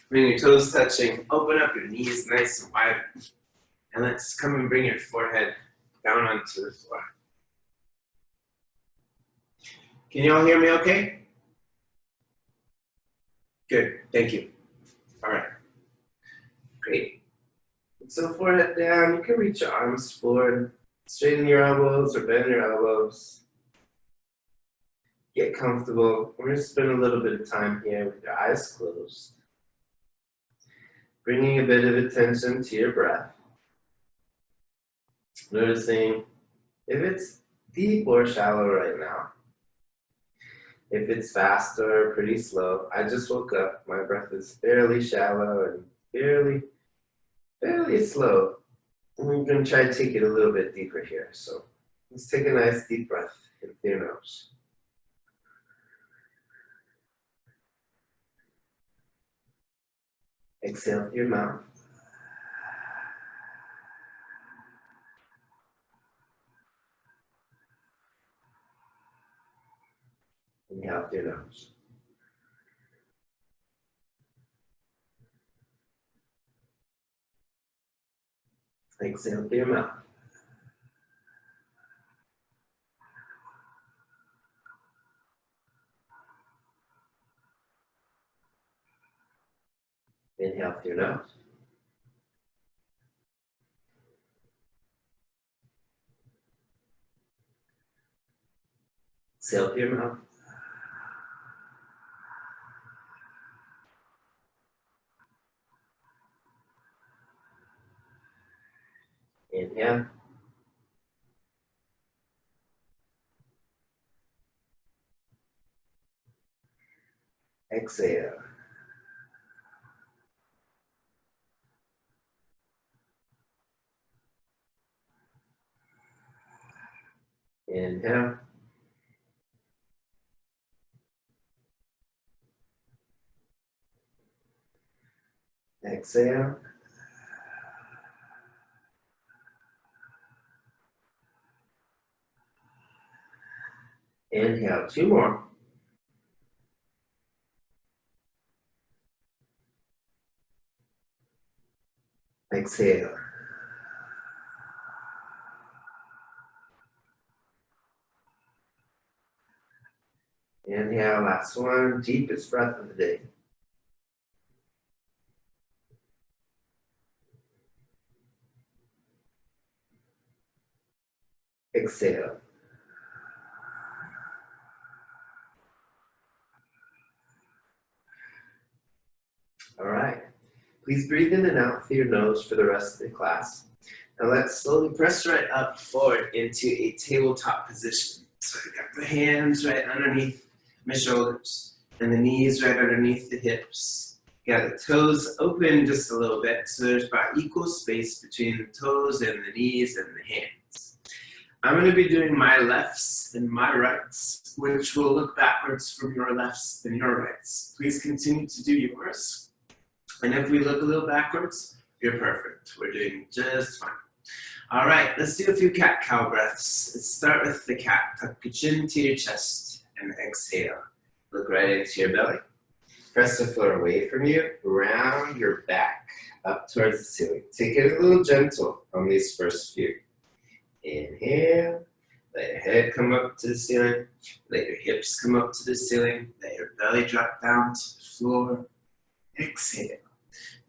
Bring your toes touching. Open up your knees nice and wide. And let's come and bring your forehead down onto the floor. Can you all hear me okay? Good, thank you. All right, great. So forehead down, you can reach your arms forward, straighten your elbows or bend your elbows. Get comfortable. We're gonna spend a little bit of time here with your eyes closed. Bringing a bit of attention to your breath. Noticing if it's deep or shallow right now. If it's fast or pretty slow. I just woke up. My breath is fairly shallow and fairly slow. And we're going to try to take it a little bit deeper here. So let's take a nice deep breath in through your nose. Exhale through your mouth. Inhale through your nose. Exhale through your mouth. Inhale through your nose. Exhale through your mouth. Inhale. Exhale. Inhale. Exhale. Inhale, two more. Exhale. Inhale, last one, deepest breath of the day. Exhale. All right. Please breathe in and out through your nose for the rest of the class. Now let's slowly press right up forward into a tabletop position. So I got the hands right underneath my shoulders and the knees right underneath the hips. Got the toes open just a little bit, so there's about equal space between the toes and the knees and the hands. I'm going to be doing my lefts and my rights, which will look backwards from your lefts and your rights. Please continue to do yours. And if we look a little backwards, you're perfect. We're doing just fine. All right, let's do a few cat-cow breaths. Let's start with the cat. Tuck your chin to your chest and exhale. Look right into your belly. Press the floor away from you, round your back, up towards the ceiling. Take it a little gentle on these first few. Inhale, let your head come up to the ceiling. Let your hips come up to the ceiling. Let your belly drop down to the floor. Exhale.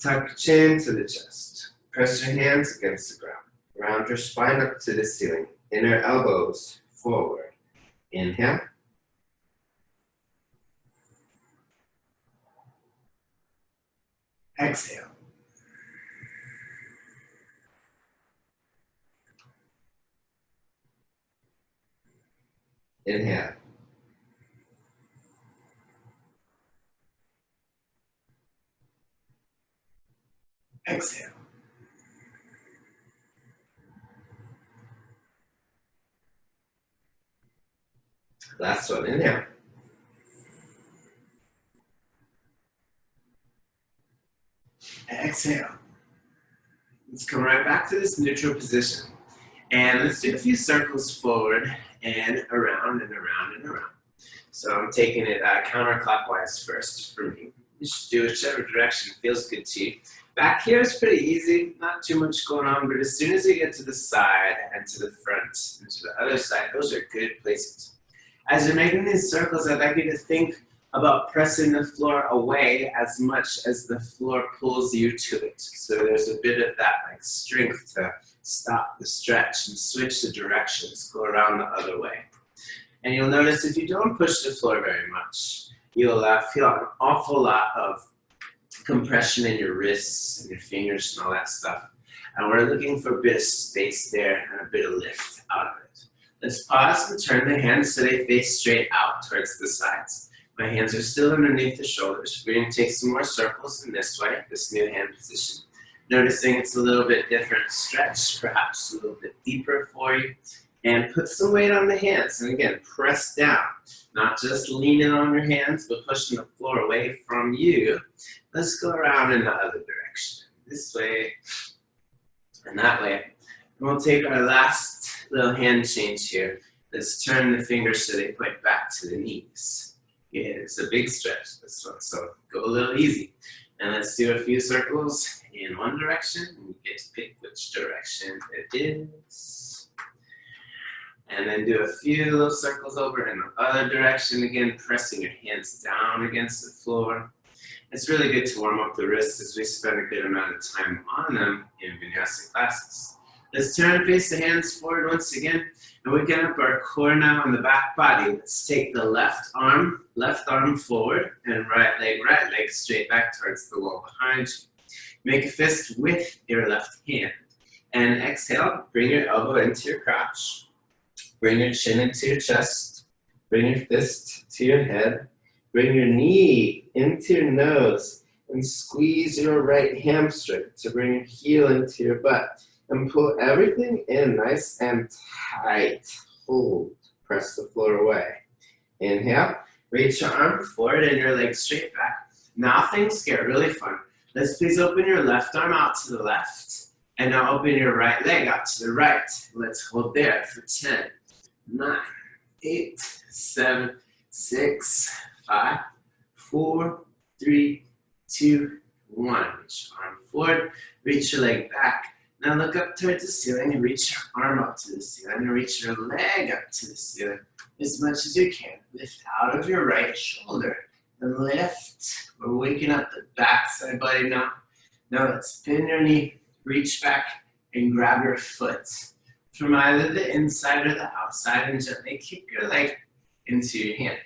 Tuck your chin to the chest. Press your hands against the ground. Round your spine up to the ceiling. Inner elbows forward. Inhale. Exhale. Inhale. Exhale. Last one, inhale. Exhale. Let's come right back to this neutral position. And let's do a few circles forward and around and around and around. So I'm taking it counterclockwise first for me. You should do whichever direction feels good to you. Back here is pretty easy, not too much going on, but as soon as you get to the side and to the front and to the other side, those are good places. As you're making these circles, I'd like you to think about pressing the floor away as much as the floor pulls you to it. So there's a bit of that like strength to stop the stretch and switch the directions, go around the other way. And you'll notice if you don't push the floor very much, you'll feel an awful lot of compression in your wrists and your fingers and all that stuff. And we're looking for a bit of space there and a bit of lift out of it. Let's pause and turn the hands so they face straight out towards the sides. My hands are still underneath the shoulders. We're going to take some more circles in this way, this new hand position. Noticing it's a little bit different stretch, perhaps a little bit deeper for you. And put some weight on the hands. And again, press down. Not just leaning on your hands, but pushing the floor away from you. Let's go around in the other direction. This way and that way. And we'll take our last little hand change here. Let's turn the fingers so they point back to the knees. Yeah, it's a big stretch, this one, so go a little easy. And let's do a few circles in one direction, and you get to pick which direction it is. And then do a few little circles over in the other direction, again, pressing your hands down against the floor. It's really good to warm up the wrists as we spend a good amount of time on them in vinyasa classes. Let's turn and face the hands forward once again. And we get up our core now on the back body. Let's take the left arm forward, and right leg straight back towards the wall behind you. Make a fist with your left hand. And exhale, bring your elbow into your crotch. Bring your chin into your chest. Bring your fist to your head. Bring your knee into your nose. And squeeze your right hamstring to bring your heel into your butt. And pull everything in nice and tight. Hold. Press the floor away. Inhale. Reach your arm forward and your legs straight back. Now things get really fun. Let's please open your left arm out to the left. And now open your right leg out to the right. Let's hold there for 10, 9, 8, 7, 6, 5, 4, 3, 2, 1. Reach your arm forward. Reach your leg back. Now look up towards the ceiling and reach your arm up to the ceiling and reach your leg up to the ceiling as much as you can. Lift out of your right shoulder and lift. We're waking up the backside body now. Now let's bend your knee, reach back, and grab your foot from either the inside or the outside and gently kick your leg into your hand.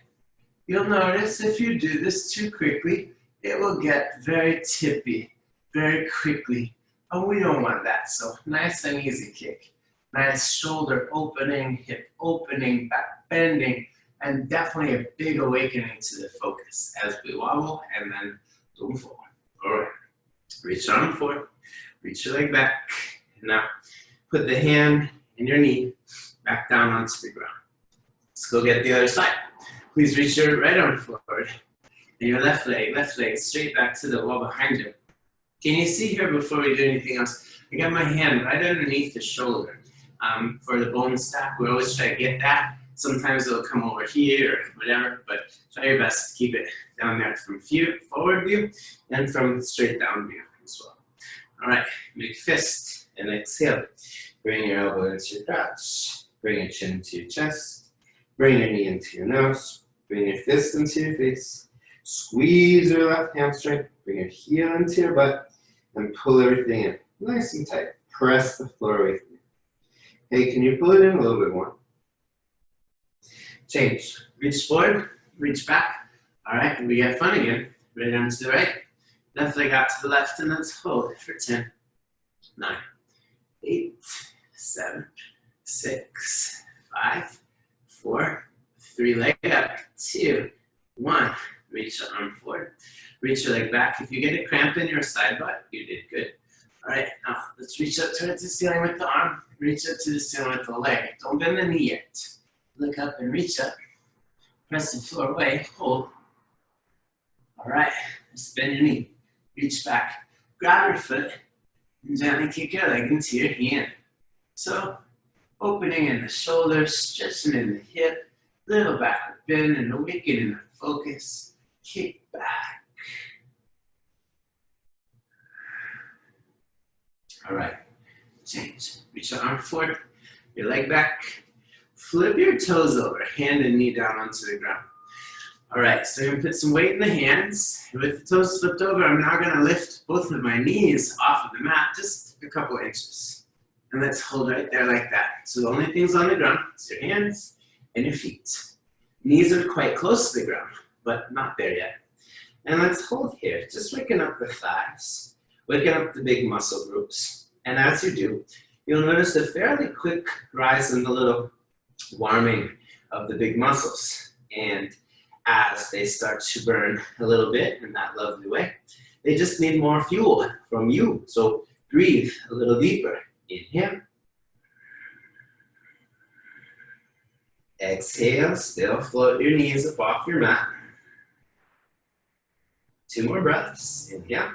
You'll notice if you do this too quickly, it will get very tippy very quickly. And we don't want that, so nice and easy kick. Nice shoulder opening, hip opening, back bending, and definitely a big awakening to the focus as we wobble and then move forward. All right, reach your arm forward, reach your leg back. Now, put the hand and your knee back down onto the ground. Let's go get the other side. Please reach your right arm forward and your left leg straight back to the wall behind you. Can you see here before we do anything else? I got my hand right underneath the shoulder. For the bone stack, we always try to get that. Sometimes it'll come over here or whatever, but try your best to keep it down there from forward view and from straight down view as well. All right, make a fist and exhale. Bring your elbow into your crotch. Bring your chin into your chest. Bring your knee into your nose. Bring your fist into your face. Squeeze your left hamstring. Bring your heel into your butt. And pull everything in, nice and tight. Press the floor away from you. Hey, can you pull it in a little bit more? Change. Reach forward, reach back. All right, and we get fun again. Right arm to the right, left leg out to the left, and let's hold it for 10, 9, 8, 7, 6, 5, 4, 3, leg up, 2, 1. Reach your arm forward. Reach your leg back. If you get a cramp in your side butt, you did good. All right, now let's reach up towards the ceiling with the arm. Reach up to the ceiling with the leg. Don't bend the knee yet. Look up and reach up. Press the floor away. Hold. All right, let's bend your knee. Reach back. Grab your foot and gently kick your leg into your hand. So, opening in the shoulder, stretching in the hip, little backward bend and awakening the focus. Kick back. All right, change. Reach your arm forward, your leg back. Flip your toes over, hand and knee down onto the ground. All right, so I'm gonna put some weight in the hands. With the toes flipped over, I'm now gonna lift both of my knees off of the mat, just a couple inches. And let's hold right there like that. So the only things on the ground is your hands and your feet. Knees are quite close to the ground, but not there yet. And let's hold here, just waking up the thighs, waking up the big muscle groups. And as you do, you'll notice a fairly quick rise in the little warming of the big muscles. And as they start to burn a little bit in that lovely way, they just need more fuel from you. So breathe a little deeper. Inhale. Exhale, still float your knees up off your mat. 2 more breaths. Inhale.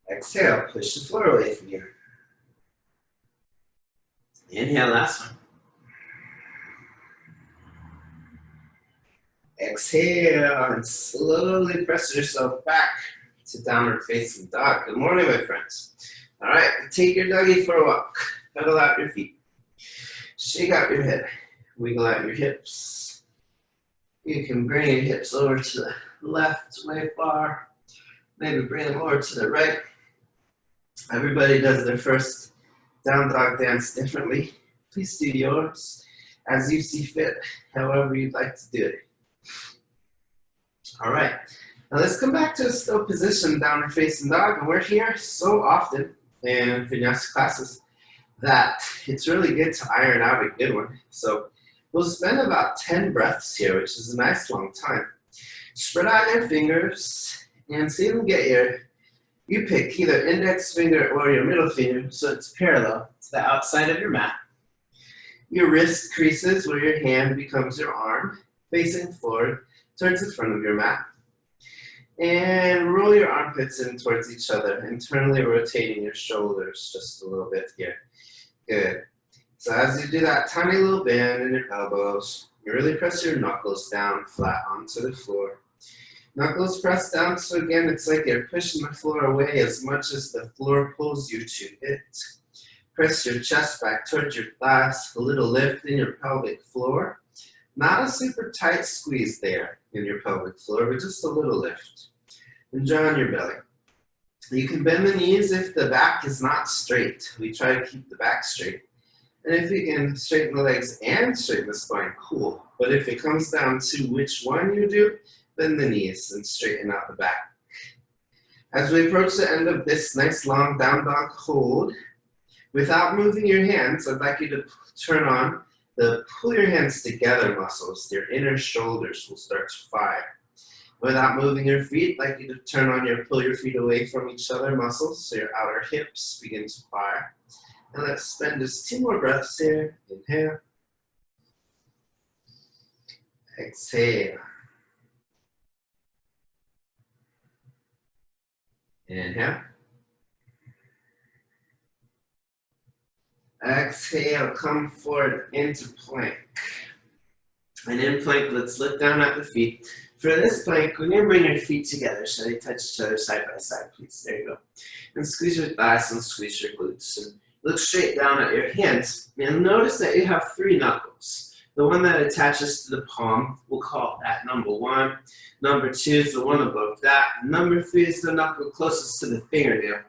Exhale, push the floor away from you. Inhale, last one. Exhale, and slowly press yourself back to downward facing dog. Good morning, my friends. All right, take your doggy for a walk. Pedal out your feet. Shake out your head. Wiggle out your hips. You can bring your hips over to the left, way far. Maybe bring them over to the right. Everybody does their first down dog dance differently. Please do yours as you see fit, however you'd like to do it. All right, now let's come back to a still position, downward facing dog. And we're here so often in vinyasa classes that it's really good to iron out a good one. So we'll spend about 10 breaths here, which is a nice long time. Spread out your fingers and see them get you pick either index finger or your middle finger so it's parallel to the outside of your mat. Your wrist creases where your hand becomes your arm, facing forward towards the front of your mat. And roll your armpits in towards each other, internally rotating your shoulders just a little bit here. Good. So as you do that tiny little bend in your elbows, you really press your knuckles down flat onto the floor. Knuckles press down, so again, it's like you're pushing the floor away as much as the floor pulls you to it. Press your chest back towards your thighs, a little lift in your pelvic floor. Not a super tight squeeze there in your pelvic floor, but just a little lift. And draw on your belly. You can bend the knees if the back is not straight. We try to keep the back straight. And if you can straighten the legs and straighten the spine, cool. But if it comes down to which one you do, bend the knees and straighten out the back. As we approach the end of this nice long down dog hold, without moving your hands, I'd like you to turn on the pull your hands together muscles. Your inner shoulders will start to fire. Without moving your feet, I'd like you to turn on your pull your feet away from each other muscles so your outer hips begin to fire. And let's spend just 2 more breaths here. Inhale. Exhale. Inhale. Exhale, come forward into plank. And in plank, let's look down at the feet. For this plank, we're going to bring your feet together so they touch each other side by side, please. There you go. And squeeze your thighs and squeeze your glutes. And look straight down at your hands. And notice that you have 3 knuckles. The one that attaches to the palm, we'll call that number 1. Number 2 is the one above that. Number 3 is the knuckle closest to the fingernail.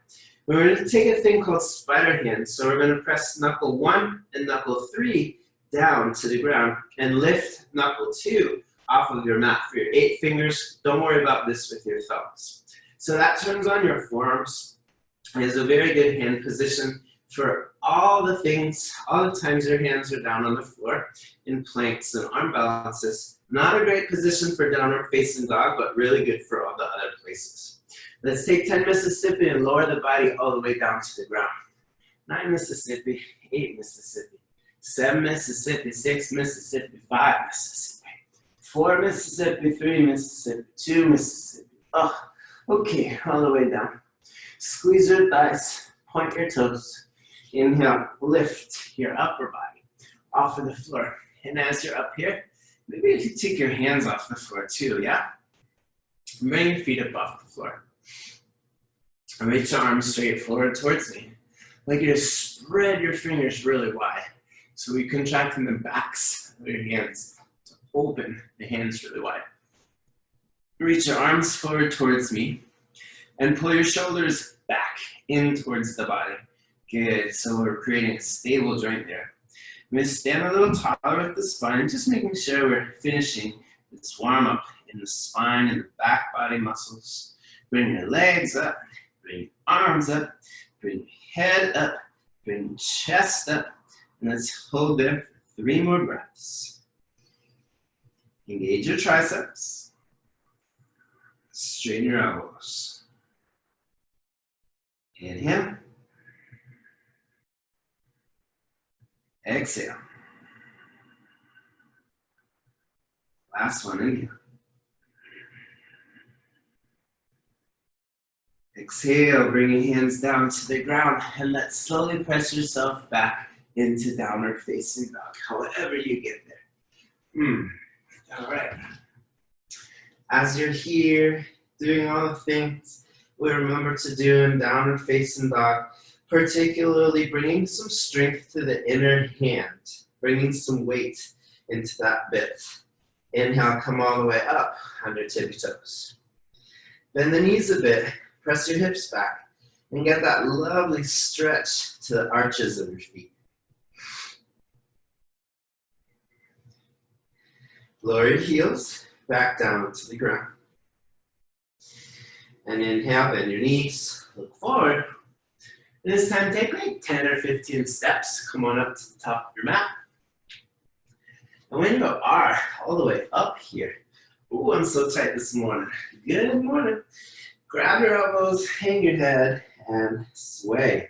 We're going to take a thing called spider hand. So we're going to press knuckle 1 and knuckle 3 down to the ground and lift knuckle 2 off of your mat for your 8 fingers. Don't worry about this with your thumbs. So that turns on your forearms. It is a very good hand position for all the things, all the times your hands are down on the floor in planks and arm balances. Not a great position for downward facing dog, but really good for all the other places. Let's take 10 Mississippi and lower the body all the way down to the ground. 9 Mississippi, 8 Mississippi, 7 Mississippi, 6 Mississippi, 5 Mississippi, 4 Mississippi, 3 Mississippi, 2 Mississippi. Oh, okay, all the way down. Squeeze your thighs, point your toes. Inhale, lift your upper body off of the floor. And as you're up here, maybe you can take your hands off the floor too, yeah? Bring your feet up off the floor. And reach your arms straight forward towards me. Like you to spread your fingers really wide. So we're contracting the backs of your hands to open the hands really wide. Reach your arms forward towards me and pull your shoulders back in towards the body. Good, so we're creating a stable joint there. I'm going to stand a little taller with the spine, just making sure we're finishing this warm up in the spine and the back body muscles. Bring your legs up, bring your arms up, bring your head up, bring your chest up, and let's hold there for 3 more breaths. Engage your triceps, straighten your elbows. Inhale. Exhale. Last one, inhale. Exhale, bring your hands down to the ground and let's slowly press yourself back into downward facing dog, however you get there. All right. As you're here doing all the things we remember to do in downward facing dog, particularly bringing some strength to the inner hand, bringing some weight into that bit. Inhale, come all the way up on your tippy toes. Bend the knees a bit, press your hips back, and get that lovely stretch to the arches of your feet. Lower your heels back down to the ground. And inhale, bend your knees, look forward. And this time, take like 10 or 15 steps. Come on up to the top of your mat. And when you are all the way up here, ooh, I'm so tight this morning. Good morning. Grab your elbows, hang your head, and sway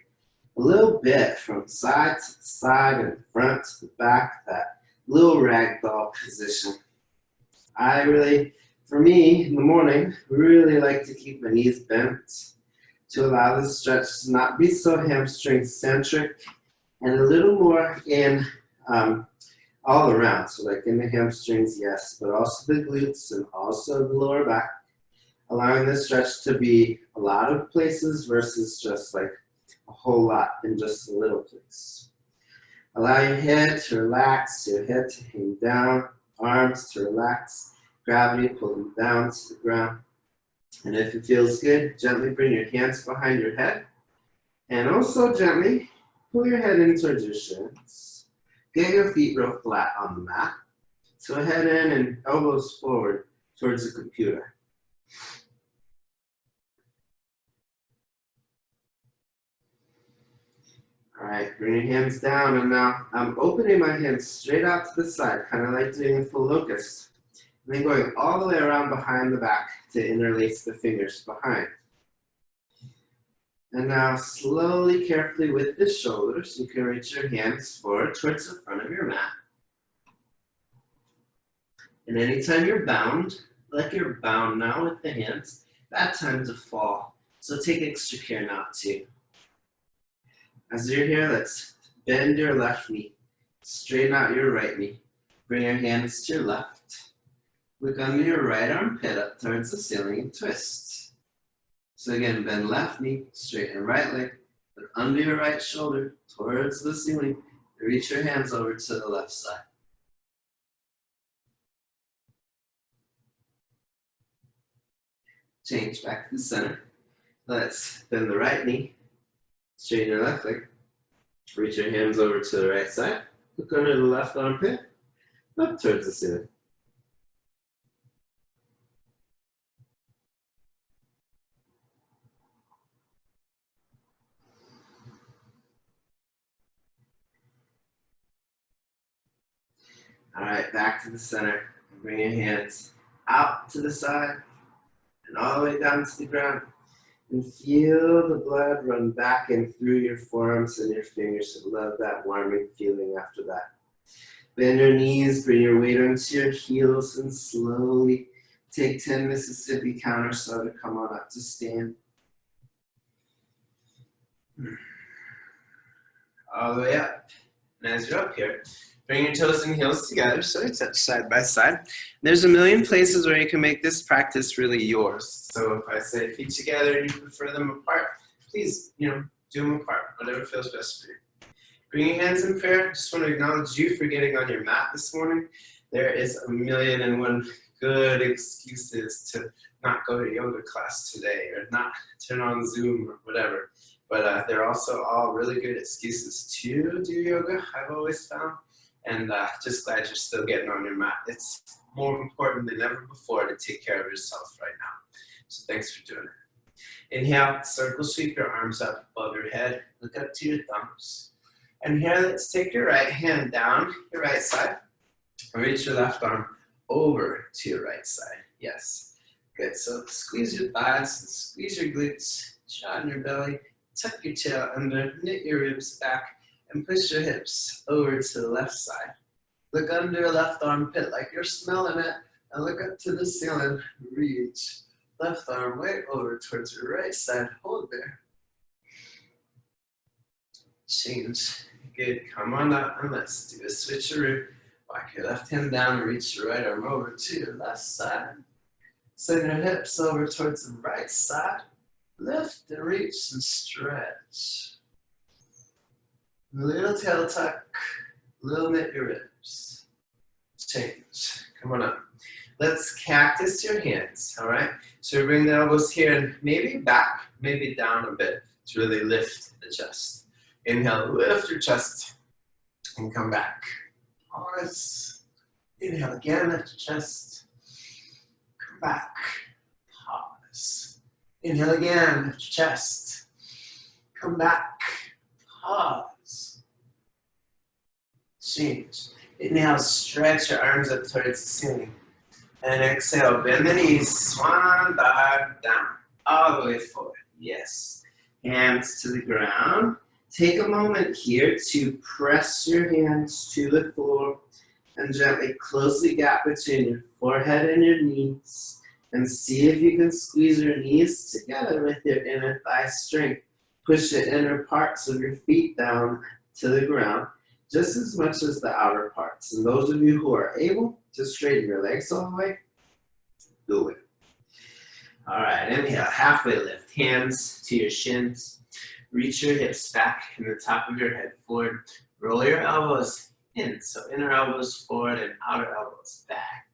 a little bit from side to side and front to the back, that little ragdoll position. For me, in the morning, really like to keep my knees bent to allow the stretch to not be so hamstring centric and a little more in all around. So like in the hamstrings, yes, but also the glutes and also the lower back. Allowing the stretch to be a lot of places versus just like a whole lot in just a little place. Allow your head to relax, your head to hang down, arms to relax, gravity pulling down to the ground. And if it feels good, gently bring your hands behind your head. And also gently pull your head in towards your shins. Get your feet real flat on the mat. So head in and elbows forward towards the computer. All right, bring your hands down, and now I'm opening my hands straight out to the side, kind of like doing a full locust. And then going all the way around behind the back to interlace the fingers behind. And now slowly, carefully with the shoulders, you can reach your hands forward towards the front of your mat. And anytime you're bound, like you're bound now with the hands, that time to fall. So take extra care not to. As you're here, let's bend your left knee, straighten out your right knee. Bring your hands to your left. Look under your right armpit up towards the ceiling and twist. So again, bend left knee, straighten right leg, look under your right shoulder towards the ceiling, and reach your hands over to the left side. Change back to the center. Let's bend the right knee, straighten your left leg, reach your hands over to the right side, look under the left armpit, up towards the ceiling. All right, back to the center. Bring your hands out to the side and all the way down to the ground. And feel the blood run back and through your forearms and your fingers. I love that warming feeling after that. Bend your knees, bring your weight onto your heels, and slowly take 10 Mississippi counters so to come on up to stand. All the way up. And as you're up here, bring your toes and heels together so they touch side by side. There's a million places where you can make this practice really yours. So if I say feet together and you prefer them apart, please, do them apart, whatever feels best for you. Bring your hands in prayer. Just want to acknowledge you for getting on your mat this morning. There is 1,000,001 good excuses to not go to yoga class today or not turn on Zoom or whatever. But they're also all really good excuses to do yoga, I've always found. And just glad you're still getting on your mat. It's more important than ever before to take care of yourself right now. So thanks for doing it. Inhale, circle sweep your arms up above your head. Look up to your thumbs. And here, let's take your right hand down your right side. Reach your left arm over to your right side. Yes. Good. So squeeze your thighs, squeeze your glutes, shot in your belly, tuck your tail under, knit your ribs back, and push your hips over to the left side. Look under your left armpit like you're smelling it, and look up to the ceiling. Reach. Left arm way over towards your right side. Hold there. Change. Good. Come on up and let's do a switcheroo. Walk your left hand down and reach your right arm over to your left side. Send your hips over towards the right side. Lift and reach and stretch. Little tail tuck. Little knit your ribs. Change. Come on up. Let's cactus your hands, all right? So bring the elbows here and maybe back, maybe down a bit to really lift the chest. Inhale, lift your chest and come back. Pause. Inhale again, lift your chest. Come back. Pause. Inhale again, lift your chest. Come back. Pause. Change. Inhale, stretch your arms up towards the ceiling. And exhale, bend the knees, swan dive down, all the way forward. Yes. Hands to the ground. Take a moment here to press your hands to the floor and gently close the gap between your forehead and your knees. And see if you can squeeze your knees together with your inner thigh strength. Push the inner parts of your feet down to the ground just as much as the outer parts. And those of you who are able to straighten your legs all the way, do it. All right, inhale, halfway lift. Hands to your shins. Reach your hips back and the top of your head forward. Roll your elbows in. So inner elbows forward and outer elbows back.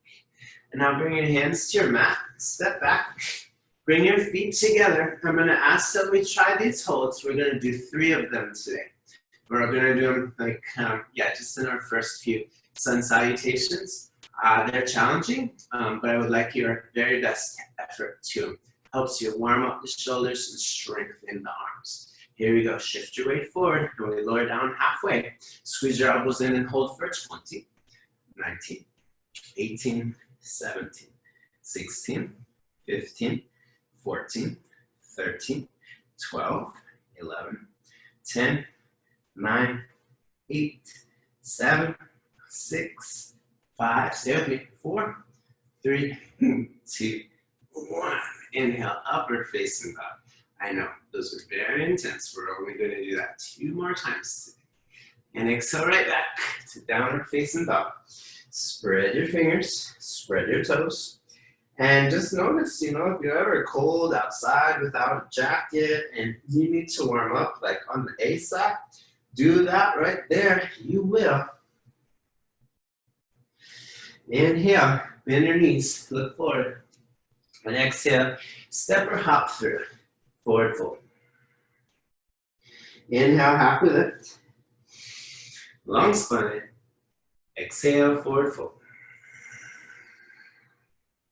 And now bring your hands to your mat. Step back. Bring your feet together. I'm going to ask that we try these holds. We're going to do 3 of them today. We're going to do them like, just in our first few sun salutations. They're challenging, but I would like your very best effort to help you warm up the shoulders and strengthen the arms. Here we go. Shift your weight forward and we lower down halfway. Squeeze your elbows in and hold for 20, 19, 18, 17, 16, 15, 14, 13, 12, 11, 10, 9, 8, 7, 6, 5, stay with me, 4, 3, 2, 1. Inhale, upward facing dog. I know, those are very intense. We're only going to do that 2 more times today. And exhale right back to downward facing dog. Spread your fingers, spread your toes. And just notice, if you're ever cold outside without a jacket and you need to warm up, like on the A side, do that right there. You will. Inhale, bend your knees, look forward. And exhale, step or hop through. Forward fold. Inhale, halfway lift. Long spine. Exhale, forward fold.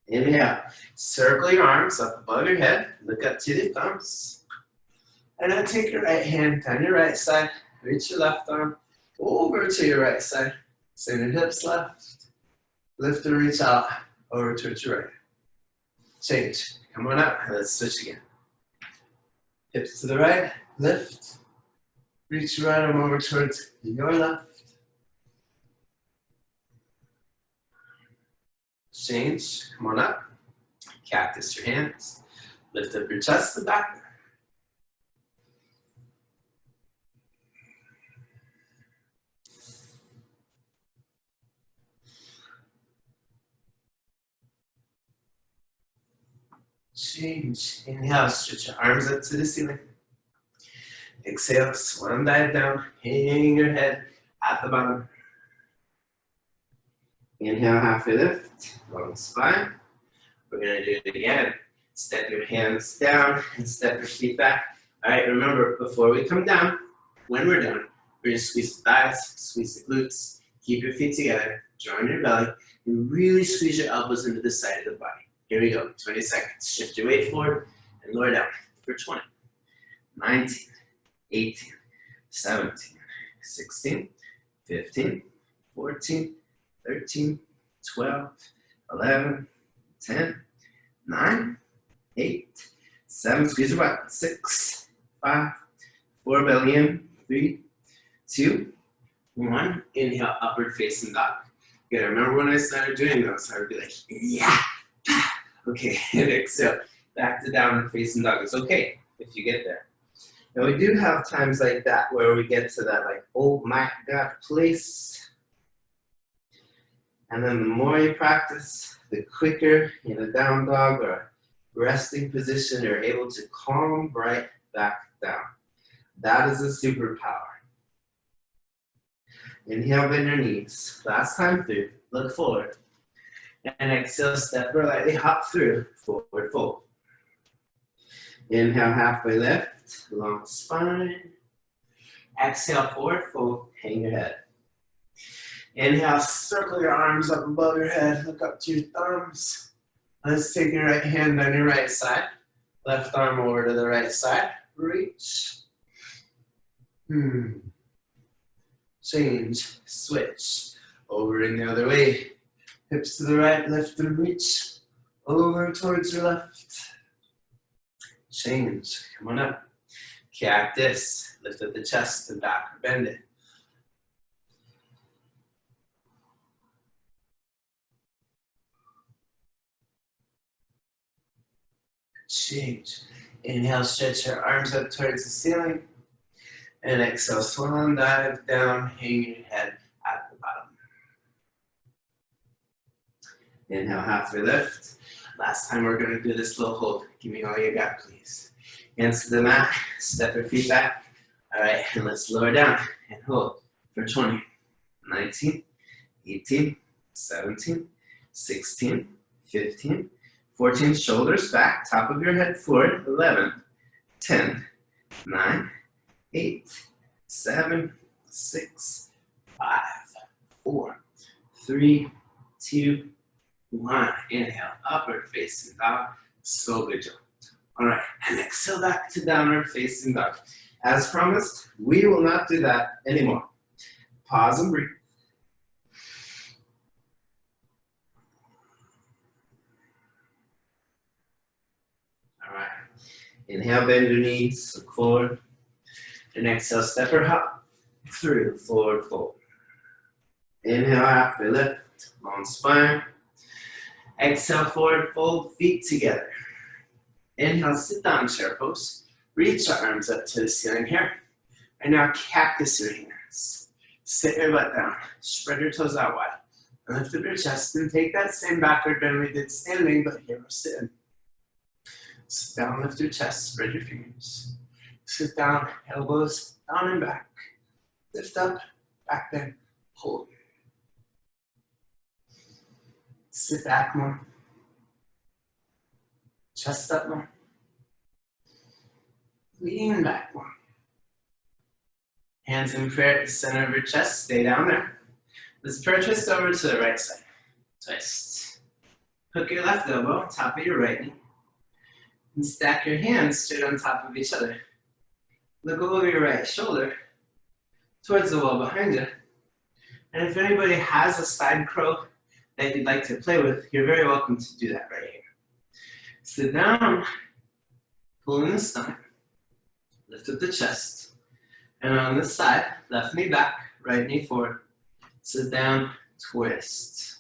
Inhale, circle your arms up above your head. Look up to the thumbs. And then take your right hand down your right side. Reach your left arm over to your right side. Send your hips left. Lift and reach out over towards your right. Change. Come on up. Let's switch again. Hips to the right. Lift. Reach your right arm over towards your left. Change. Come on up. Cactus your hands. Lift up your chest and back. Change. Inhale, stretch your arms up to the ceiling. Exhale, swan dive down, hang your head at the bottom. Inhale, halfway lift, long spine. We're gonna do it again. Step your hands down and step your feet back. All right, remember, before we come down, when we're done, we're gonna squeeze the thighs, squeeze the glutes, keep your feet together, draw on your belly, and really squeeze your elbows into the side of the body. Here we go, 20 seconds. Shift your weight forward and lower down for 20, 19, 18, 17, 16, 15, 14, 13, 12, 11, 10, 9, 8, 7, squeeze your butt, 6, 5, 4, belly in, 3, 2, 1. Inhale, upward facing dog. Good, I remember when I started doing those, I would be like, yeah. Okay, and exhale, back to downward facing dog. It's okay if you get there. Now we do have times like that where we get to that like, oh my God, place. And then the more you practice, the quicker in a down dog or resting position, you're able to calm right back down. That is a superpower. Inhale, bend your knees. Last time through, look forward. And exhale, step or lightly hop through, forward fold. Inhale, halfway lift, long spine. Exhale, forward fold, hang your head. Inhale, circle your arms up above your head, look up to your thumbs. Let's take your right hand on your right side. Left arm over to the right side, reach. Change, switch, over and the other way. Hips to the right, lift and reach, over towards your left. Change, come on up. Cactus, lift up the chest and back, bend it. Change. Inhale, stretch your arms up towards the ceiling. And exhale, swan dive down, hang your head at the bottom. Inhale, halfway lift. Last time we're gonna do this little hold. Give me all you got, please. Hands to the mat, step your feet back. All right, and let's lower down and hold for 20, 19, 18, 17, 16, 15, 14, shoulders back, top of your head forward, 11, 10, 9, 8, 7, 6, 5, 4, 3, 2, 1. Inhale, upward facing dog. So good job. All right, and exhale back to downward facing dog. As promised, we will not do that anymore. Pause and breathe. All right, inhale, bend your knees, look forward. And exhale, step or hop through, forward fold. Inhale, halfway lift, long spine. Exhale, forward fold, feet together. Inhale, sit down, chair pose. Reach your arms up to the ceiling here. And now cactus your hands. Sit your butt down, spread your toes out wide. And lift up your chest and take that same backward bend we did standing, but here we're sitting. Sit down, lift your chest, spread your fingers. Sit down, elbows down and back. Lift up, back bend, hold. Sit back more. Chest up more. Lean back more. Hands in prayer at the center of your chest, stay down there. Let's prayer twist over to the right side. Twist. Hook your left elbow on top of your right knee. And stack your hands straight on top of each other. Look over your right shoulder towards the wall behind you. And if anybody has a side crow that you'd like to play with, you're very welcome to do that right here. Sit down, pull in the stomach, lift up the chest, and on this side, left knee back, right knee forward. Sit down, twist.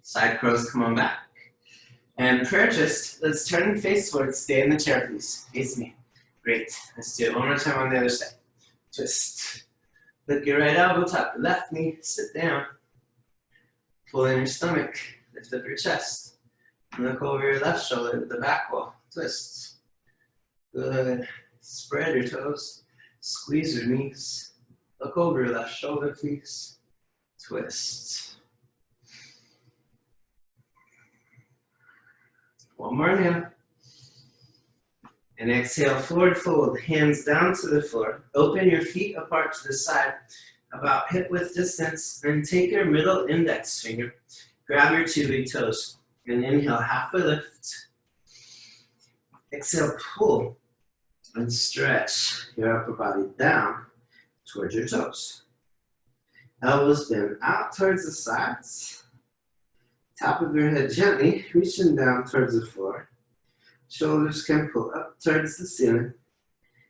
Side crows, come on back. And prayer twist, let's turn and face forward, stay in the chair please, face me. Great, let's do it one more time on the other side. Twist. Lift your right elbow, top your left knee, sit down. Pull in your stomach, lift up your chest. Look over your left shoulder to the back wall. Twist. Good. Spread your toes. Squeeze your knees. Look over your left shoulder, please. Twist. One more inhale. And exhale, forward fold, hands down to the floor. Open your feet apart to the side, about hip width distance, and take your middle index finger. Grab your two big toes, and inhale, halfway lift. Exhale, pull, and stretch your upper body down towards your toes. Elbows bend out towards the sides. Top of your head gently, reaching down towards the floor. Shoulders can pull up towards the ceiling.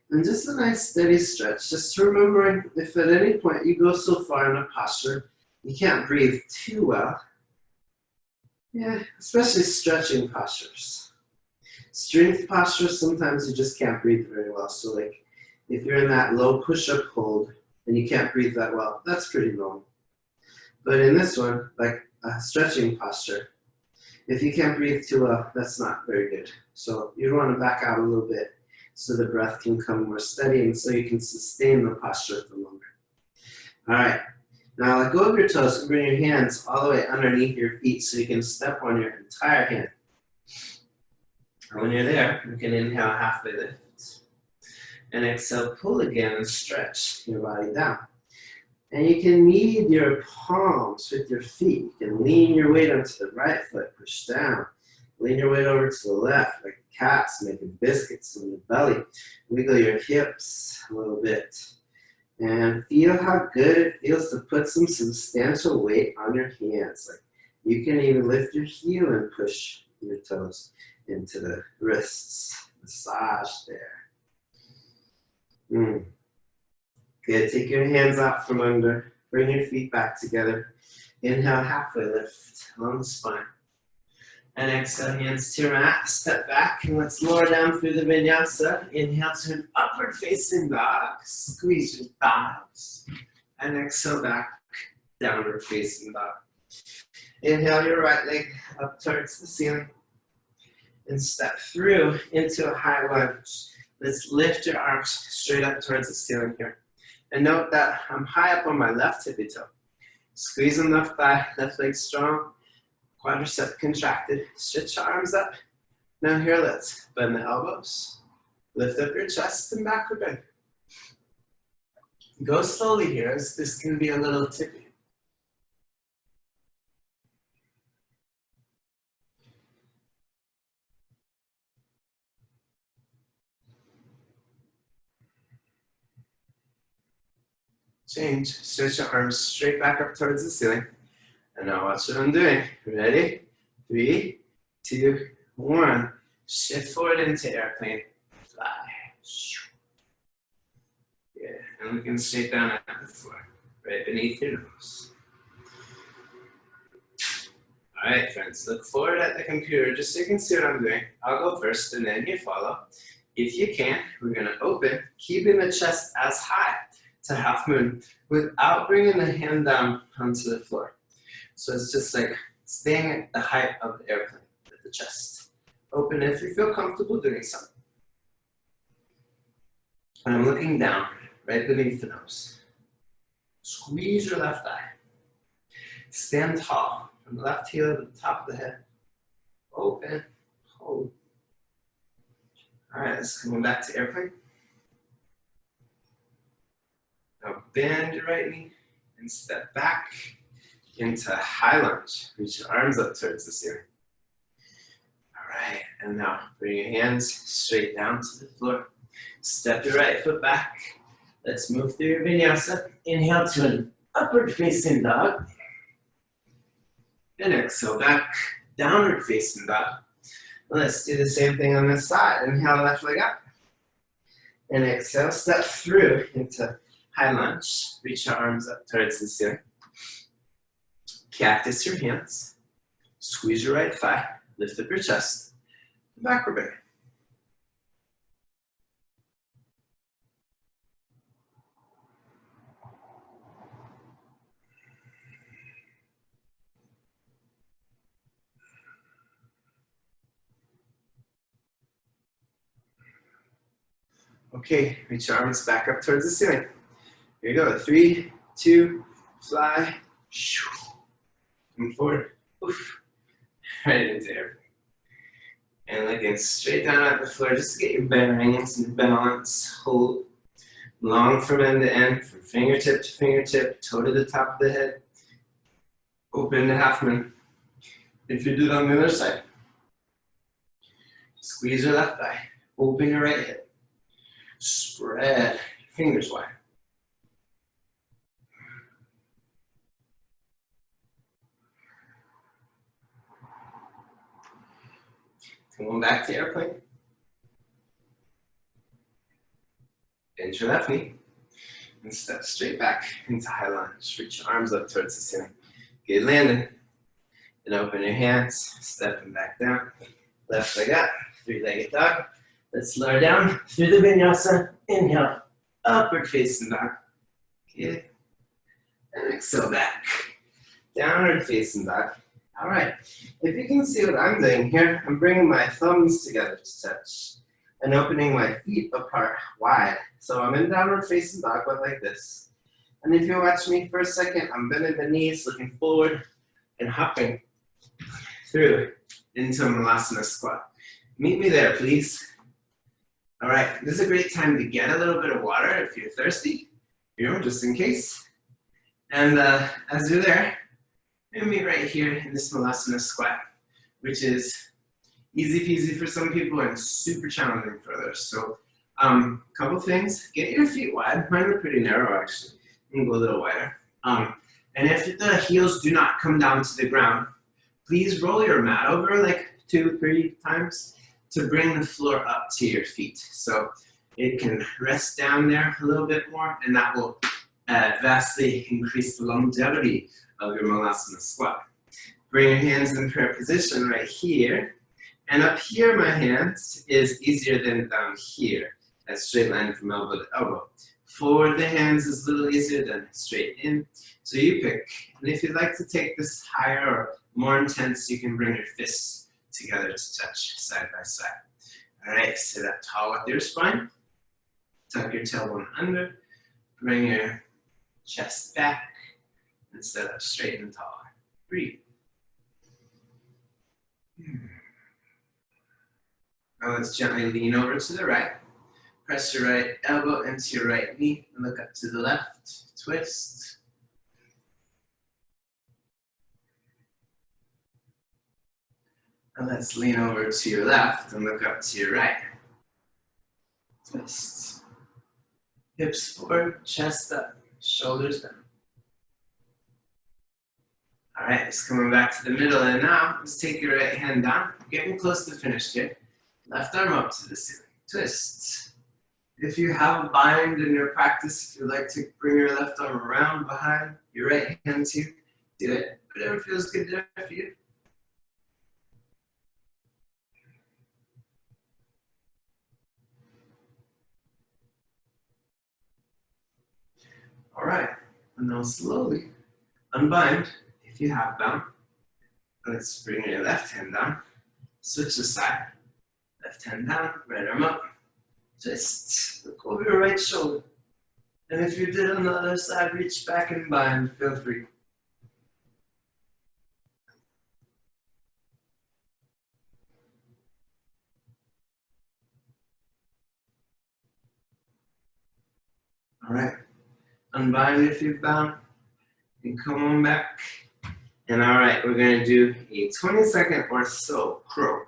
And just a nice steady stretch. Just remembering if at any point you go so far in a posture, you can't breathe too well. Yeah, especially stretching postures. Strength postures, sometimes you just can't breathe very well. So like if you're in that low push-up hold and you can't breathe that well, that's pretty normal. But in this one, like a stretching posture, if you can't breathe too well, that's not very good. So you want to back out a little bit so the breath can come more steady and so you can sustain the posture for longer. All right, now let go of your toes and bring your hands all the way underneath your feet so you can step on your entire hand. And when you're there, you can inhale, halfway lift. And exhale, pull again and stretch your body down. And you can knead your palms with your feet. You can lean your weight onto the right foot, push down. Lean your weight over to the left, like cats making biscuits on your belly. Wiggle your hips a little bit. And feel how good it feels to put some substantial weight on your hands. Like you can even lift your heel and push your toes into the wrists. Massage there. Good, take your hands out from under. Bring your feet back together. Inhale, halfway lift on the spine. And exhale, hands to your mat. Step back and let's lower down through the vinyasa. Inhale to an upward facing dog. Squeeze your thighs. And exhale back, downward facing dog. Inhale your right leg up towards the ceiling. And step through into a high lunge. Let's lift your arms straight up towards the ceiling here. And note that I'm high up on my left tippy toe. Squeeze on left thigh, left leg strong, quadricep contracted. Stretch your arms up. Now here, let's bend the elbows. Lift up your chest and backward bend. Go slowly here, as this can be a little tippy. Change, stretch your arms straight back up towards the ceiling. And now watch what I'm doing. Ready? 3, 2, 1. Shift forward into airplane. Fly. Yeah, and looking straight down at the floor, right beneath your nose. All right, friends, look forward at the computer just so you can see what I'm doing. I'll go first and then you follow. If you can, we're gonna open, keeping the chest as high to half moon without bringing the hand down onto the floor. So it's just like staying at the height of the airplane with the chest. Open if you feel comfortable doing so. And I'm looking down, right beneath the nose. Squeeze your left eye. Stand tall, from the left heel to the top of the head. Open, hold. All right, let's come back to airplane. Now bend your right knee and step back into high lunge. Reach your arms up towards the ceiling. All right, and now bring your hands straight down to the floor. Step your right foot back. Let's move through your vinyasa. Inhale to an upward facing dog. And exhale back, downward facing dog. Let's do the same thing on this side. Inhale, left leg up. And exhale, step through into high lunge. Reach your arms up towards the ceiling. Cactus your hands. Squeeze your right thigh. Lift up your chest. Backward bend. Okay, reach your arms back up towards the ceiling. Here you go. 3, 2, fly. Come forward. Oof. Right into air. And looking straight down at the floor just to get your bearings and balance. Hold. Long from end to end, from fingertip to fingertip, toe to the top of the head. Open to half moon. If you do it on the other side, squeeze your left thigh. Open your right hip. Spread your fingers wide. Come on back to airplane. Bend your left knee and step straight back into high lunge. Reach your arms up towards the ceiling. Good landing. And open your hands, stepping back down. Left leg up, three-legged dog. Let's lower down through the vinyasa. Inhale, upward facing dog. Good. And exhale back. Downward facing dog. All right. If you can see what I'm doing here, I'm bringing my thumbs together to touch and opening my feet apart wide. So I'm in downward facing dog, but like this. And if you watch me for a second, I'm bending the knees, looking forward, and hopping through into Malasana squat. Meet me there, please. All right, this is a great time to get a little bit of water if you're thirsty, just in case. And as you're there, meet right here in this Malasana squat, which is easy peasy for some people and super challenging for others. So couple things, get your feet wide. Mine are pretty narrow actually. You can go a little wider. And if the heels do not come down to the ground, please roll your mat over like 2-3 times to bring the floor up to your feet. So it can rest down there a little bit more, and that will vastly increase the longevity of your Malasana squat. Bring your hands in prayer position right here. And up here, my hands is easier than down here. That's straight line from elbow to elbow. Forward the hands is a little easier than straight in. So you pick. And if you'd like to take this higher or more intense, you can bring your fists together to touch side by side. All right, sit up tall with your spine. Tuck your tailbone under. Bring your chest back and sit up straight and tall. Breathe. Now let's gently lean over to the right. Press your right elbow into your right knee and look up to the left. Twist. And let's lean over to your left and look up to your right. Twist. Hips forward, chest up, shoulders down. All right, it's coming back to the middle, and now let's take your right hand down. Getting close to finish here. Left arm up to the ceiling. Twist. If you have a bind in your practice, if you'd like to bring your left arm around behind your right hand too, do it. Whatever feels good there for you. All right, and now slowly unbind if you have bound. Let's bring your left hand down. Switch the side. Left hand down, right arm up. Just look over your right shoulder. And if you did on the other side, reach back and bind, feel free. All right, unbind if you've bound, and come on back. And all right, we're gonna do a 20-second or so crow.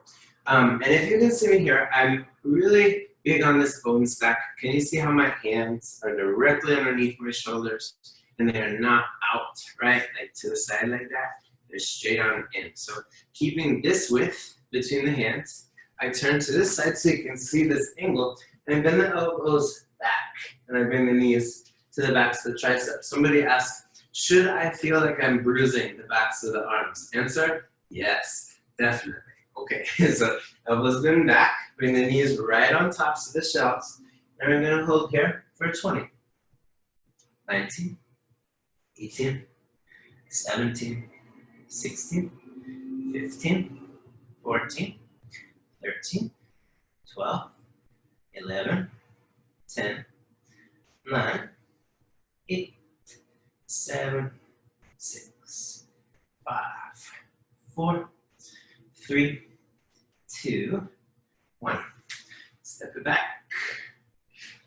And if you can see me here, I'm really big on this bone stack. Can you see how my hands are directly underneath my shoulders and they're not out, right? Like to the side like that. They're straight on in. So keeping this width between the hands, I turn to this side so you can see this angle, and I bend the elbows back, and I bring the knees to the backs of the triceps. Somebody asked, should I feel like I'm bruising the backs of the arms? Answer, yes, definitely. Okay, so elbows bend back, bring the knees right on tops of the shelves, and we're gonna hold here for 20, 19, 18, 17, 16, 15, 14, 13, 12, 11, 10, 9, 8, 7, 6, 5, 4, 3, 2, 1. Step it back.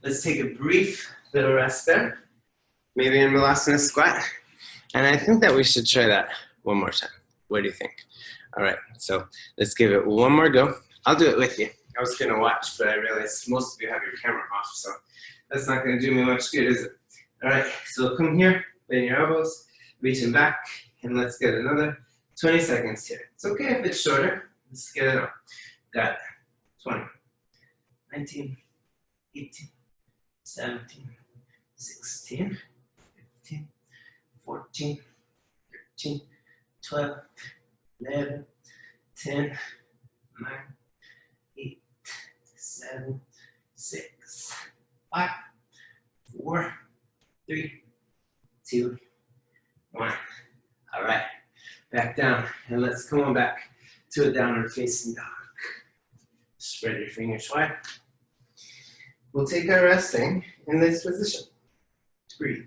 Let's take a brief little rest there. Maybe in Vinyasa squat. And I think that we should try that one more time. What do you think? All right, so let's give it one more go. I'll do it with you. I was gonna watch, but I realized most of you have your camera off, so that's not gonna do me much good, is it? All right, so come here, bend your elbows, reaching back, and let's get another 20 seconds here. It's okay if it's shorter. Let's get it on. Got it. 20, 19, 18, 17, 16, 15, 14, 13, 12, 11, 10, 9, 8, 7, 6, 5, 4, 3, 2, 1. All right, back down, and let's come on back to a downward facing dog. Spread your fingers wide. We'll take our resting in this position. Breathe.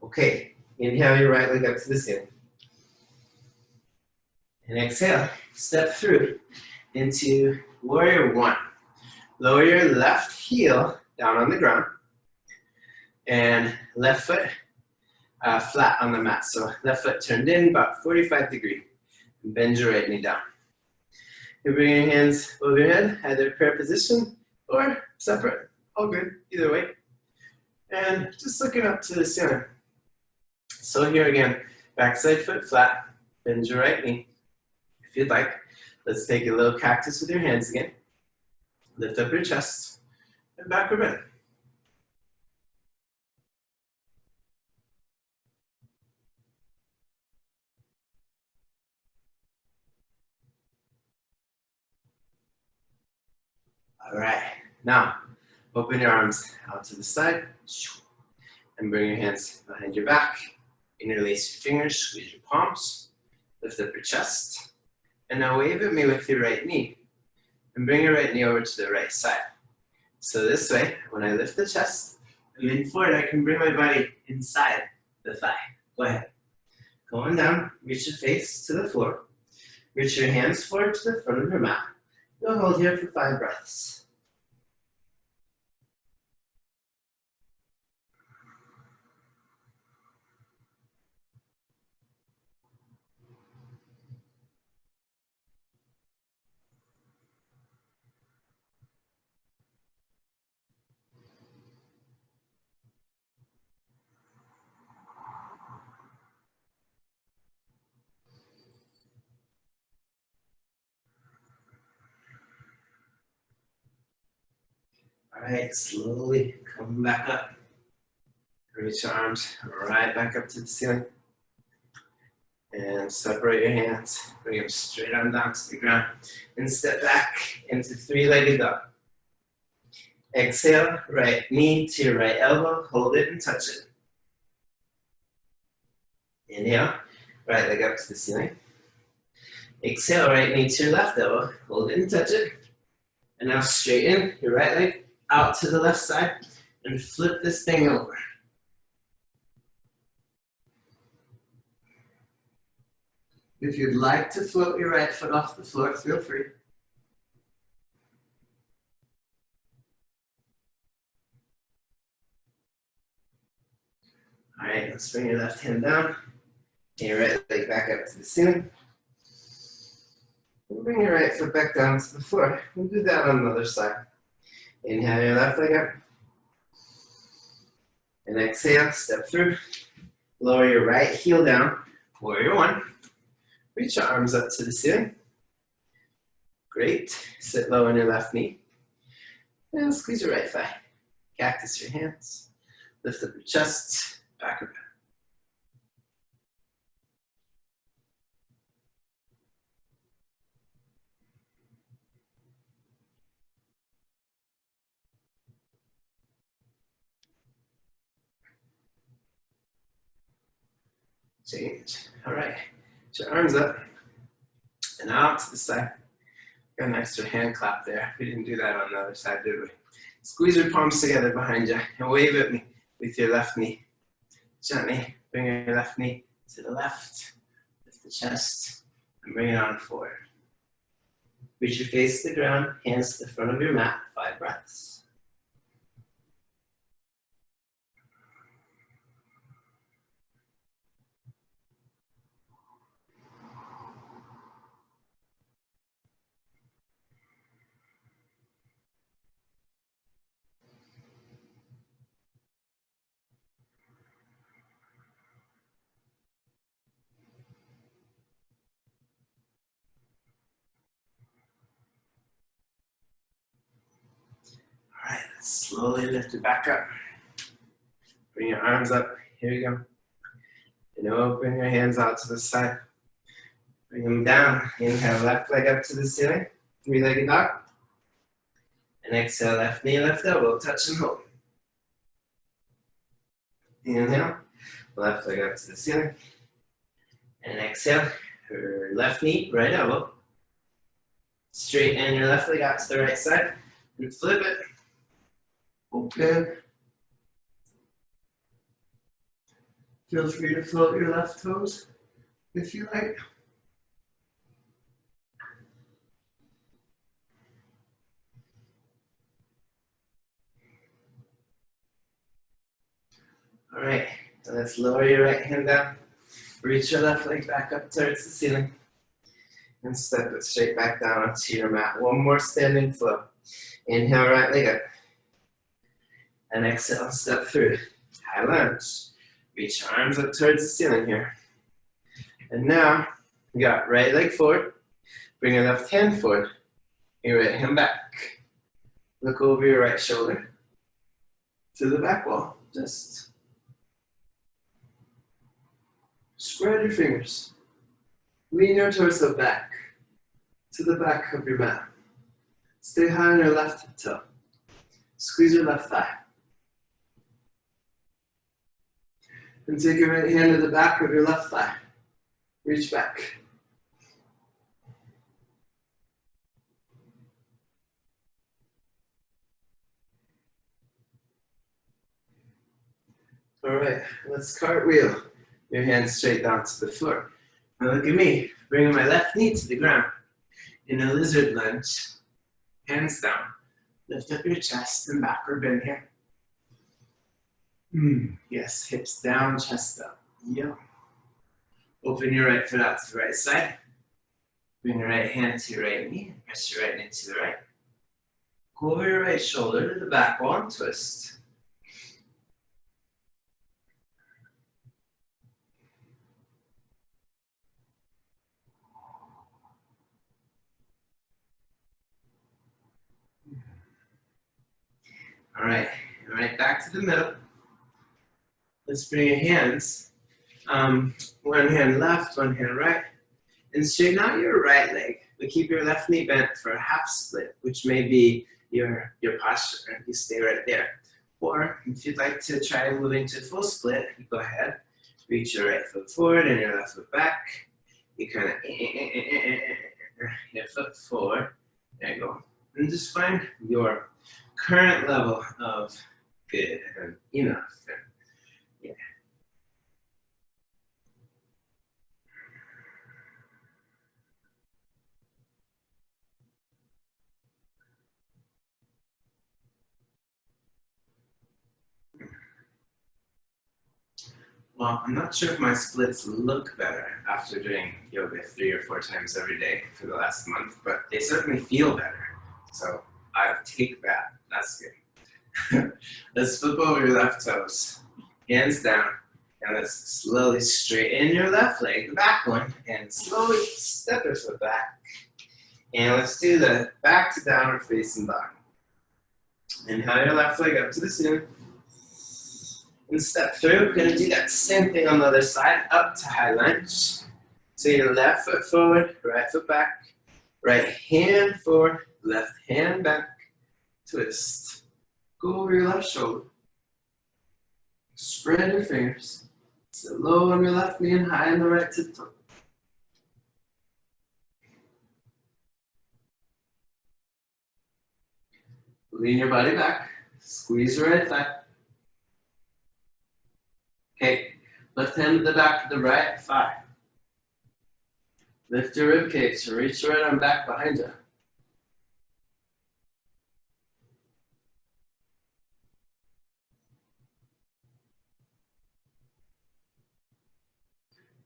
Okay, inhale your right leg up to the ceiling. And exhale, step through into warrior one. Lower your left heel down on the ground and left foot flat on the mat. So left foot turned in about 45 degrees. Bend your right knee down. You bring your hands over your head, either prayer position or separate. All good, either way. And just looking up to the ceiling. So here again, backside foot flat, bend your right knee. If you'd like, let's take a little cactus with your hands again. Lift up your chest and backward bend. All right, now open your arms out to the side and bring your hands behind your back. Interlace your fingers, squeeze your palms, lift up your chest, and now wave at me with your right knee and bring your right knee over to the right side. So this way, when I lift the chest and lean forward, I can bring my body inside the thigh. Go ahead. Going down, reach your face to the floor. Reach your hands forward to the front of your mat. You'll hold here for 5 breaths. All right, slowly come back up. Reach your arms right back up to the ceiling. And separate your hands. Bring them straight on down to the ground. And step back into 3-legged dog. Exhale, right knee to your right elbow. Hold it and touch it. Inhale, right leg up to the ceiling. Exhale, right knee to your left elbow. Hold it and touch it. And now straighten your right leg out to the left side and flip this thing over. If you'd like to float your right foot off the floor, feel free. All right, let's bring your left hand down and your right leg back up to the ceiling. And bring your right foot back down to the floor. We'll do that on the other side. Inhale your left leg up. And exhale, step through. Lower your right heel down, warrior one. Reach your arms up to the ceiling. Great. Sit low on your left knee. And squeeze your right thigh. Cactus your hands. Lift up your chest, backward bend. change. All right, put your arms up and out to the side. Got an extra hand clap there. We didn't do that on the other side, did we? Squeeze your palms together behind you and wave at me with your left knee. Gently bring your left knee to the left, lift the chest, and bring it on forward. Reach your face to the ground, hands to the front of your mat, 5 breaths. All right, let's slowly lift it back up. Bring your arms up. Here we go. And open your hands out to the side. Bring them down. Inhale, left leg up to the ceiling. 3-legged dog. And exhale, left knee, left elbow. Touch and hold. Inhale, left leg up to the ceiling. And exhale, your left knee, right elbow. Straighten your left leg out to the right side. And flip it. Open. Feel free to float your left toes if you like. All right, so let's lower your right hand down. Reach your left leg back up towards the ceiling. And step it straight back down onto your mat. One more standing flow. Inhale, right leg up. And exhale, step through. High lunge. Reach your arms up towards the ceiling here. And now, you got right leg forward. Bring your left hand forward. Your right hand back. Look over your right shoulder to the back wall. Just spread your fingers. Lean your torso back to the back of your mat. Stay high on your left toe. Squeeze your left thigh. And take your right hand to the back of your left thigh. Reach back. All right, let's cartwheel your hands straight down to the floor. Now look at me, bringing my left knee to the ground. In a lizard lunge, hands down. Lift up your chest and backward bend here. Yes, hips down, chest up. Yep. Open your right foot out to the right side. Bring your right hand to your right knee. Press your right knee to the right. Go over your right shoulder to the back wall and twist. All right, back to the middle. Let's bring your hands, one hand left, one hand right, and straighten out your right leg, but keep your left knee bent for a half split, which may be your posture. You stay right there. Or if you'd like to try moving to full split, you go ahead, reach your right foot forward and your left foot back. You kind of your foot forward. There you go. And just find your current level of good and enough. Yeah. Well, I'm not sure if my splits look better after doing yoga 3 or 4 times every day for the last month, but they certainly feel better. So I'll take that. That's good. Let's flip over your left toes, hands down, and let's slowly straighten your left leg, the back one, and slowly step your foot back. And let's do the back to downward facing dog. Inhale your left leg up to the ceiling. And step through. We're going to do that same thing on the other side, up to high lunge. So your left foot forward, right foot back, right hand forward, left hand back, twist. Go over your left shoulder. Spread your fingers. So low on your left knee and high on the right tiptoe. Lean your body back. Squeeze your right thigh. Okay, left hand to the back of the right thigh. Lift your rib cage and reach your right arm back behind you.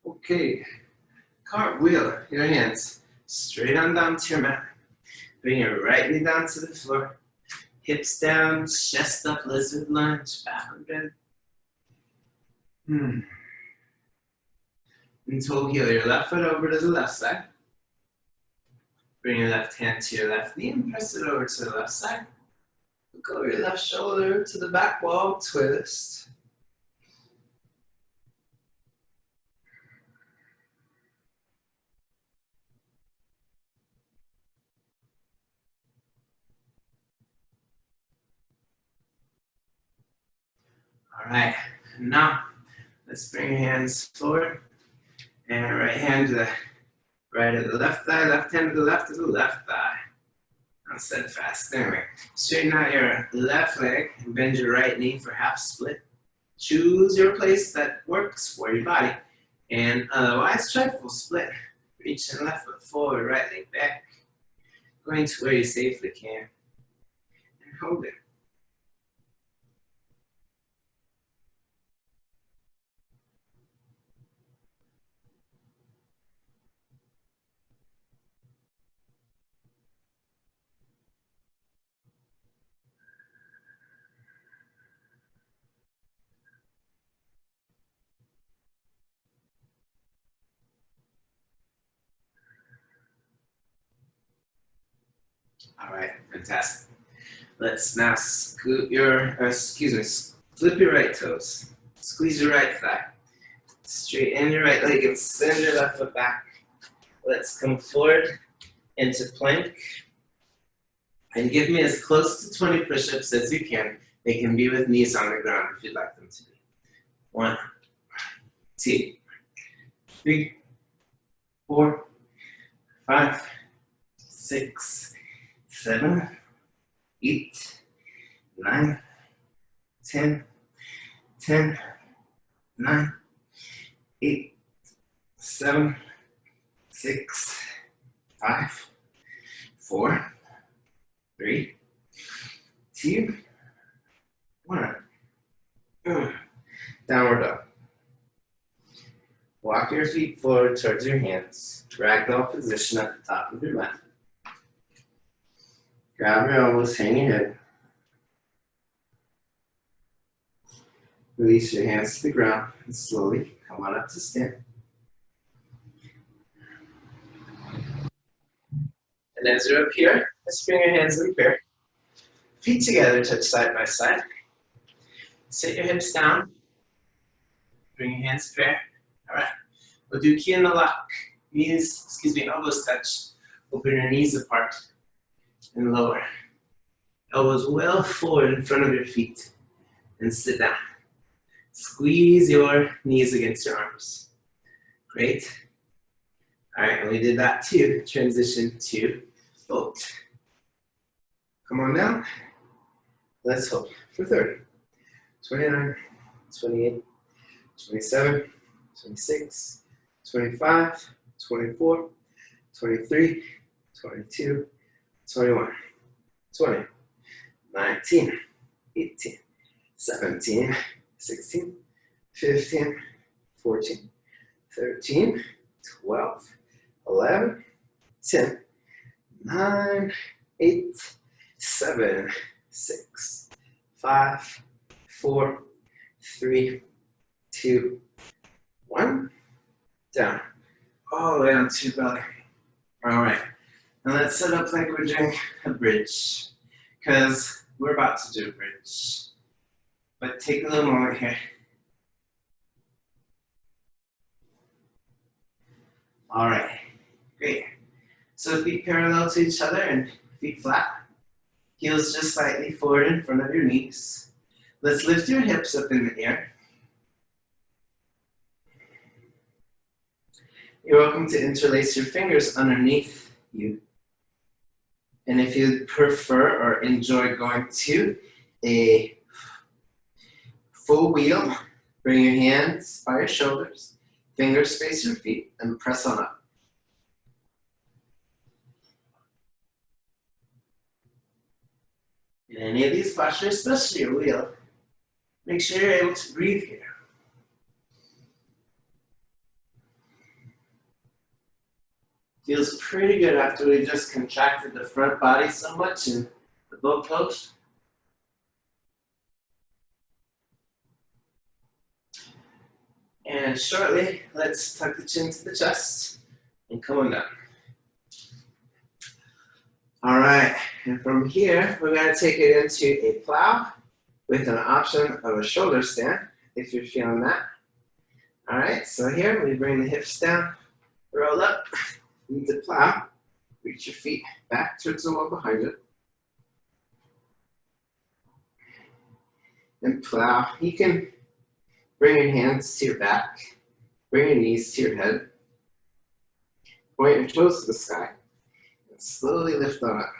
Okay, cartwheel your hands straight on down to your mat. Bring your right knee down to the floor. Hips down, chest up, lizard lunge, backward bend. And toe heel your left foot over to the left side. Bring your left hand to your left knee and press it over to the left side. Look over your left shoulder to the back wall, twist. All right, now let's bring your hands forward and right hand to the right of the left thigh, left hand to the left of the left thigh. Now steadfast. Anyway, straighten out your left leg and bend your right knee for half split. Choose your place that works for your body. And otherwise, try full split. Reach the left foot forward, right leg back. Going to where you safely can. And hold it. All right, fantastic. Let's now flip your right toes. Squeeze your right thigh. Straighten your right leg and send your left foot back. Let's come forward into plank. And give me as close to 20 push-ups as you can. They can be with knees on the ground if you'd like them to be. 1, 2, 3, 4, 5, 6, 7, 8, 9, 10, 10, 9, 8, 7, 6, 5, 4, 3, 2, 1. Downward dog. Walk your feet forward towards your hands. Ragdoll position at the top of your mat. Grab your elbows, hang your head. Release your hands to the ground and slowly come on up to stand. And as you're up here, let's bring your hands in pair. Feet together, touch side by side. Sit your hips down. Bring your hands pair. All right. We'll do key in the lock. Elbows touch. Open your knees apart and lower. Elbows well forward in front of your feet. And sit down. Squeeze your knees against your arms. Great. All right, and we did that too. Transition to boat. Come on down. Let's hold for 30. 29, 28, 27, 26, 25, 24, 23, 22, 21, 20, 19, 18, 17, 16, 15, 14, 13, 12, 11, 10, 9, 8, 7, 6, 5, 4, 3, 2, 1. Down. All the way down to your belly. All right. Now let's set up like we're doing a bridge, because we're about to do a bridge. But take a little moment here. All right. Great. So feet parallel to each other and feet flat. Heels just slightly forward in front of your knees. Let's lift your hips up in the air. You're welcome to interlace your fingers underneath you. And if you prefer or enjoy going to a full wheel, bring your hands by your shoulders, fingers face your feet, and press on up. In any of these postures, especially your wheel, make sure you're able to breathe here. Feels pretty good after we just contracted the front body so much in the boat pose. And shortly, let's tuck the chin to the chest and come on down. All right, and from here, we're gonna take it into a plow with an option of a shoulder stand, if you're feeling that. All right, so here, we bring the hips down, roll up into plow, reach your feet back towards the wall behind you, and plow. You can bring your hands to your back, bring your knees to your head, point your toes to the sky, and slowly lift on up.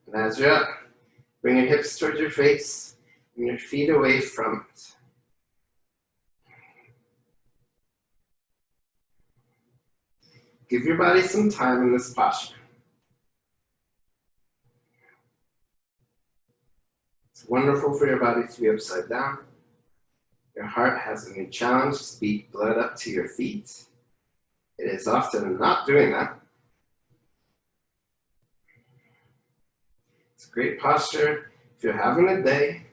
And as you're up, bring your hips towards your face and your feet away from it. Give your body some time in this posture. It's wonderful for your body to be upside down. Your heart has a new challenge to speed blood up to your feet. It is often not doing that. It's a great posture if you're having a day.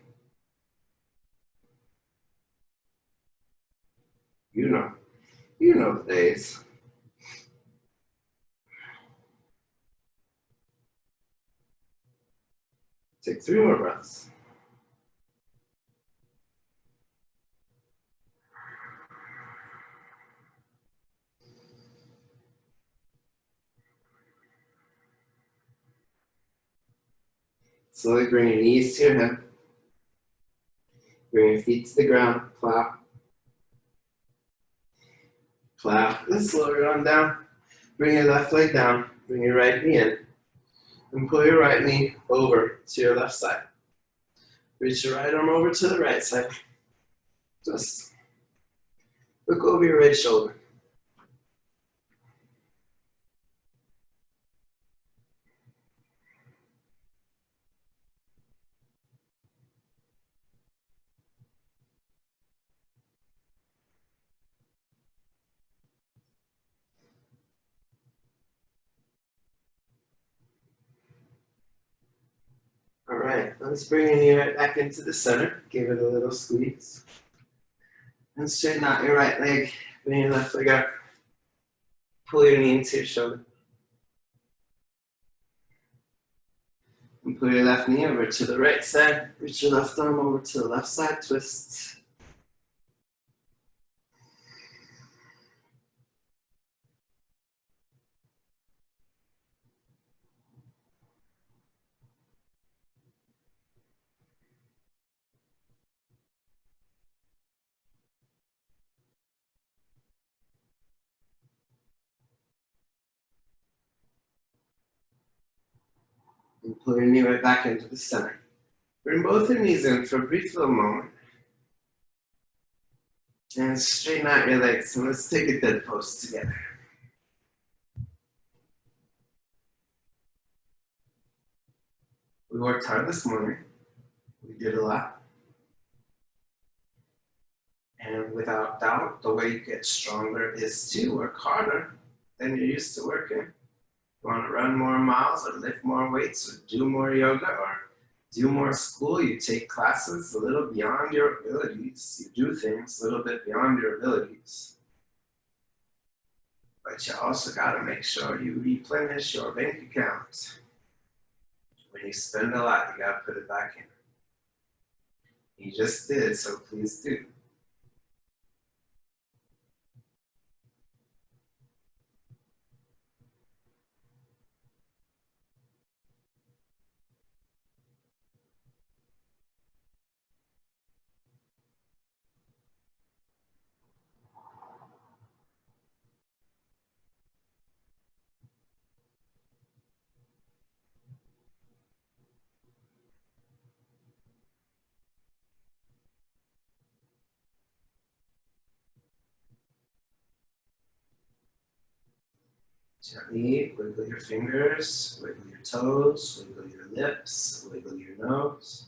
You know the days. Take 3 more breaths. Slowly bring your knees to your hip. Bring your feet to the ground. Plow. Plow. Let's slow your arm down. Bring your left leg down. Bring your right knee in. And pull your right knee over to your left side. Reach your right arm over to the right side. Just look over your right shoulder. All right, let's bring your knee right back into the center. Give it a little squeeze. And straighten out your right leg. Bring your left leg up. Pull your knee into your shoulder. And pull your left knee over to the right side. Reach your left arm over to the left side. Twist. And pull your knee right back into the center. Bring both your knees in for a brief little moment. And straighten out your legs. And let's take a dead pose together. We worked hard this morning. We did a lot. And without doubt, the way you get stronger is to work harder than you're used to working. You want to run more miles or lift more weights or do more yoga or do more school. You take classes a little beyond your abilities. You do things a little bit beyond your abilities. But you also got to make sure you replenish your bank account. When you spend a lot, you got to put it back in. You just did, so please do. Gently wiggle your fingers, wiggle your toes, wiggle your lips, wiggle your nose.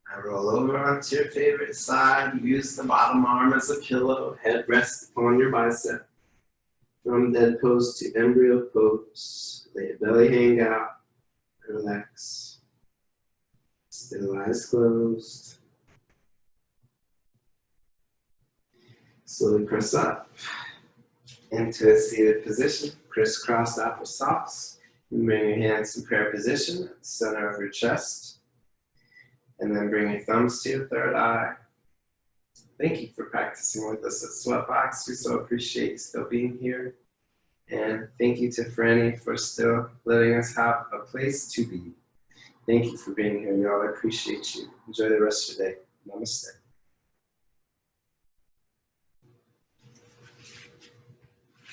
Now roll over onto your favorite side. Use the bottom arm as a pillow. Head rests upon your bicep. From dead pose to embryo pose. Let your belly hang out. Relax. Still eyes closed. Slowly press up into a seated position. Crisscross applesauce. And bring your hands to prayer position at the center of your chest. And then bring your thumbs to your third eye. Thank you for practicing with us at SweatBox. We so appreciate you still being here. And thank you to Franny for still letting us have a place to be. Thank you for being here, y'all. I appreciate you. Enjoy the rest of your day. Namaste.